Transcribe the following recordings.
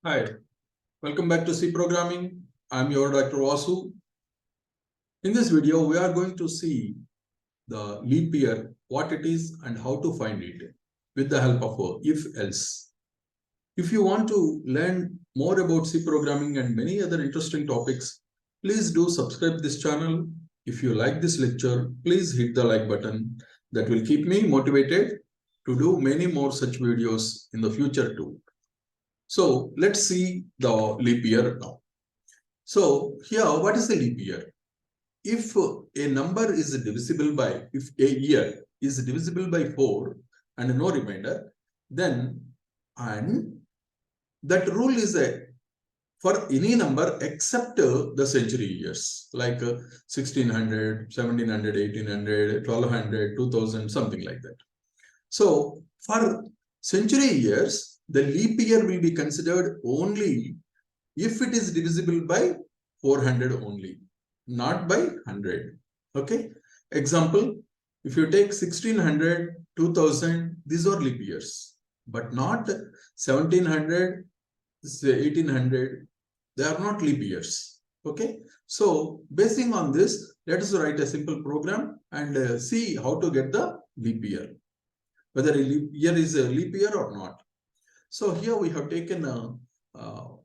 Hi, welcome back to C Programming. I'm your Dr. Vasu. In this video, we are going to see the leap year, what it is and how to find it with the help of a if-else. If you want to learn more about C Programming and many other interesting topics, please do subscribe this channel. If you like this lecture, please hit the like button. That will keep me motivated to do many more such videos in the future too. So let's see the leap year now. So here, what is the leap year? If a number is divisible by, if a year is divisible by 4 and no remainder, then, and that rule is for any number except the century years, like 1600, 1700, 1800, 1200, 2000, something like that. So for century years, the leap year will be considered only if it is divisible by 400 only, not by 100. Okay. Example, if you take 1600, 2000, these are leap years, but not 1700, 1800. They are not leap years. Okay. So basing on this, let us write a simple program and see how to get the leap year, whether a leap year is a leap year or not. So here we have taken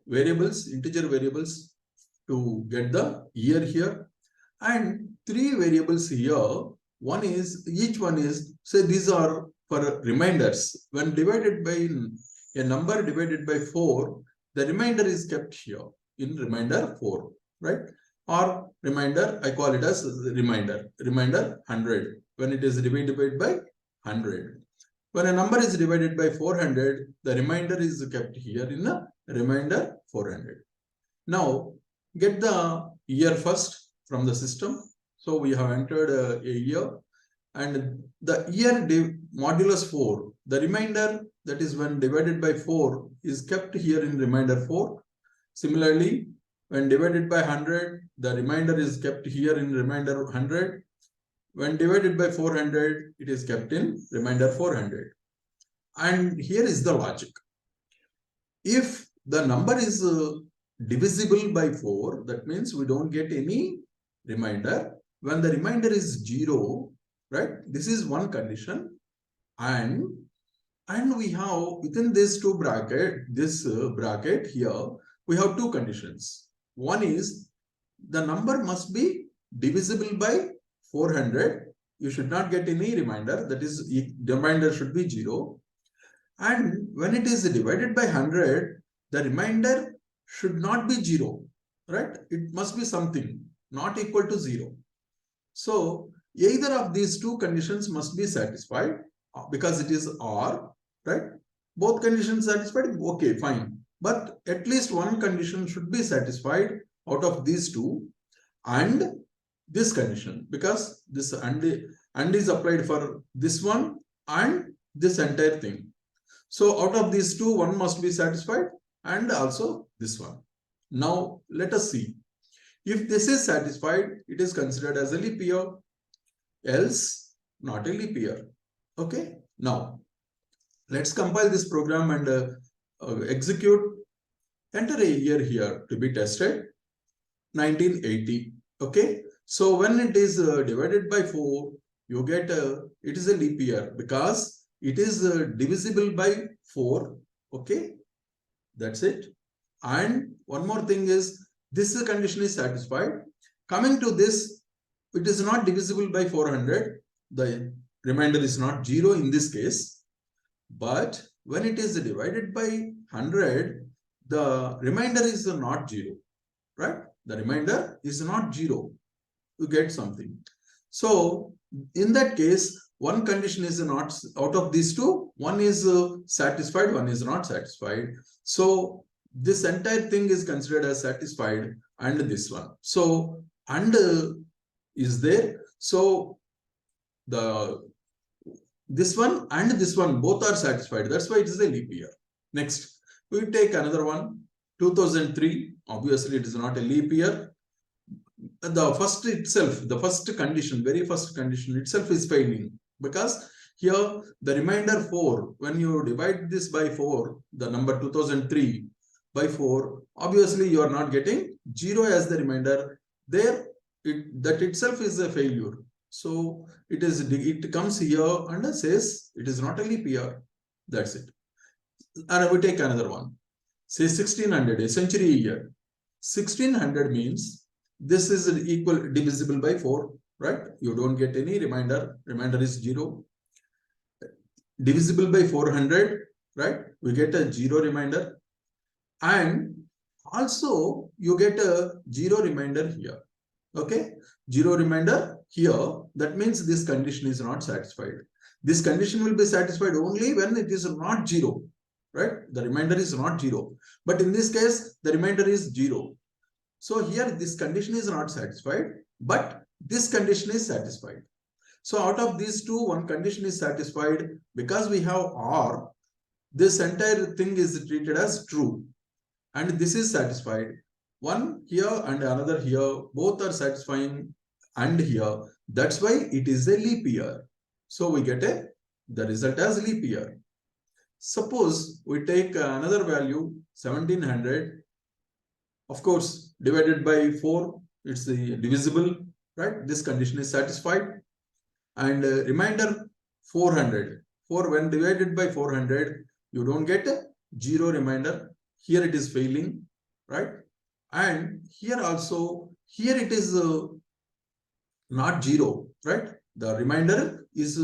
variables, integer variables to get the year here, and 3 variables here. One is, each one is, say these are for reminders. When divided by a number divided by 4, the remainder is kept here in remainder 4, right? Or remainder, I call it as remainder 100 when it is divided by 100. When a number is divided by 400, the remainder is kept here in the remainder 400. Now, get the year first from the system. So we have entered a year, and the year modulus 4, the remainder, that is when divided by 4, is kept here in remainder 4. Similarly, when divided by 100, the remainder is kept here in remainder 100. When divided by 400, it is kept in remainder 400. And here is the logic. If the number is divisible by 4, that means we don't get any remainder. When the remainder is 0, right? This is one condition. And we have within this bracket here, we have 2 conditions. One is the number must be divisible by 400. You should not get any remainder. That is, the remainder should be 0. And when it is divided by 100, the remainder should not be 0, right? It must be something not equal to 0. So either of these 2 conditions must be satisfied because it is OR, right? Both conditions satisfied, okay, fine. But at least one condition should be satisfied out of these 2, and this condition, because this and is applied for this one and this entire thing. So out of these 2, one must be satisfied and also this one. Now let us see. If this is satisfied, it is considered as a leap year, else not a leap year. Okay. Now let's compile this program and execute. Enter a year here to be tested, 1980. Okay. So when it is divided by 4, you get it is a leap year because it is divisible by 4. Okay, that's it. And one more thing is, this condition is satisfied. Coming to this, it is not divisible by 400. The remainder is not 0 in this case. But when it is divided by 100, the remainder is not 0, right? The remainder is not 0. You get something. So in that case, one condition is not, out of these 2, one is satisfied, one is not satisfied. So this entire thing is considered as satisfied, and this one. So and is there. So this one and this one both are satisfied. That's why it is a leap year. Next, we take another one, 2003. Obviously, it is not a leap year. The first itself, the first condition, very first condition itself is failing, because here the remainder 4, when you divide this by 4, the number 2003, by 4, obviously you are not getting 0 as the remainder. There, that itself is a failure. So it comes here and says it is not a leap year. That's it. And we take another one. Say 1600, a century year. 1600 means this is divisible by 4, right? You don't get any remainder. Remainder is 0. Divisible by 400, right? We get a 0 remainder. And also you get a 0 remainder here. Okay? 0 remainder here. That means this condition is not satisfied. This condition will be satisfied only when it is not 0. Right? The remainder is not 0. But in this case, the remainder is 0. So here this condition is not satisfied, but this condition is satisfied. So out of these two, one condition is satisfied. Because we have R, this entire thing is treated as true. And this is satisfied. One here and another here, both are satisfying, and here. That's why it is a leap year. So we get the result as leap year. Suppose we take another value, 1700. Of course, divided by 4, it's the divisible, right? This condition is satisfied. And remainder 400. When divided by 400, you don't get a 0 remainder. Here it is failing, right? And here also, here it is not 0, right? The remainder is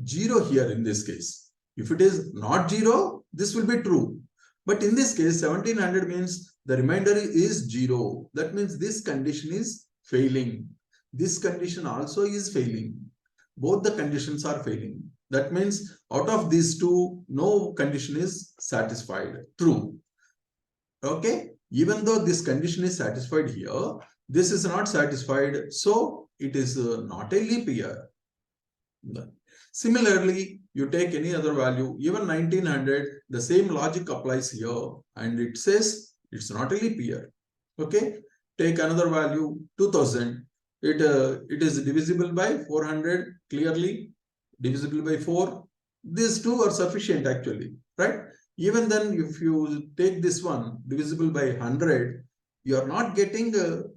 0 here in this case. If it is not 0, this will be true. But in this case, 1700 means the remainder is 0. That means this condition is failing. This condition also is failing. Both the conditions are failing. That means out of these two, no condition is satisfied. True. Okay. Even though this condition is satisfied here, this is not satisfied. So it is not a leap year. Similarly, you take any other value, even 1900, the same logic applies here, and it says it's not a leap year. Okay. Take another value, 2000. It is divisible by 400, clearly divisible by 4. These two are sufficient actually, right? Even then, if you take this one, divisible by 100, you are not getting the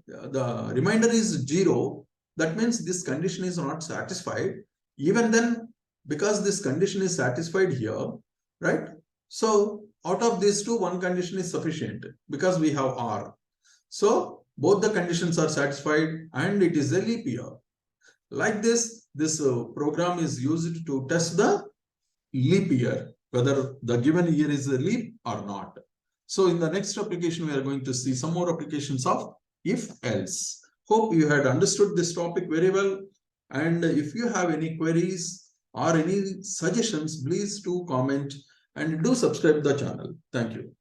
remainder is 0. That means this condition is not satisfied. Even then, because this condition is satisfied here, right? So out of these two, one condition is sufficient because we have R. So both the conditions are satisfied and it is a leap year. Like this program is used to test the leap year, whether the given year is a leap or not. So in the next application, we are going to see some more applications of if else. Hope you had understood this topic very well. And if you have any queries or any suggestions, please do comment and do subscribe the channel. Thank you.